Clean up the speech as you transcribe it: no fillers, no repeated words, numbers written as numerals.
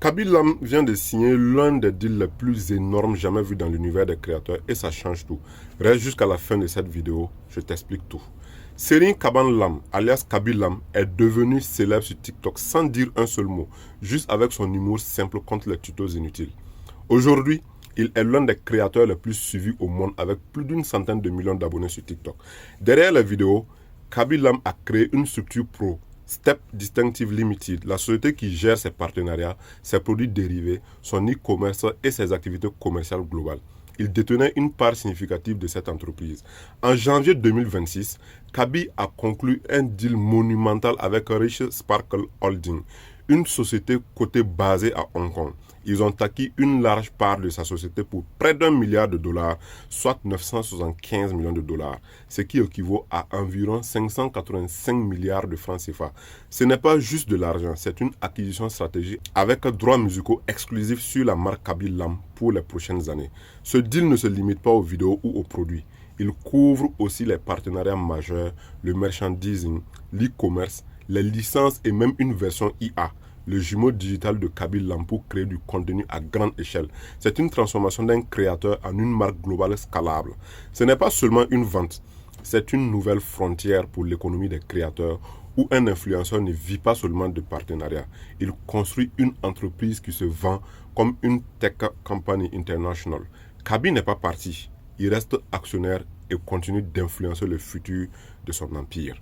Kaby Lame vient de signer l'un des deals les plus énormes jamais vus dans l'univers des créateurs et ça change tout. Reste jusqu'à la fin de cette vidéo, je t'explique tout. Serigne Kaban Lam, alias Kaby Lame, est devenu célèbre sur TikTok sans dire un seul mot, juste avec son humour simple contre les tutos inutiles. Aujourd'hui, il est l'un des créateurs les plus suivis au monde avec plus d'une centaine de millions d'abonnés sur TikTok. Derrière les vidéos, Kaby Lame a créé une structure pro, Step Distinctive Limited, la société qui gère ses partenariats, ses produits dérivés, son e-commerce et ses activités commerciales globales. Il détenait une part significative de cette entreprise. En janvier 2026, Kaby a conclu un deal monumental avec Rich Sparkle Holding, une société cotée basée à Hong Kong. Ils ont acquis une large part de sa société pour près d'1 milliard de dollars, soit 975 millions de dollars, ce qui équivaut à environ 585 milliards de francs CFA. Ce n'est pas juste de l'argent, c'est une acquisition stratégique avec droits musicaux exclusifs sur la marque Kaby Lame pour les prochaines années. Ce deal ne se limite pas aux vidéos ou aux produits. Il couvre aussi les partenariats majeurs, le merchandising, l'e-commerce, les licences et même une version IA, le jumeau digital de Kaby Lame pour créer du contenu à grande échelle. C'est une transformation d'un créateur en une marque globale scalable. Ce n'est pas seulement une vente, c'est une nouvelle frontière pour l'économie des créateurs où un influenceur ne vit pas seulement de partenariat. Il construit une entreprise qui se vend comme une tech company international. Kaby n'est pas parti. Il reste actionnaire et continue d'influencer le futur de son empire.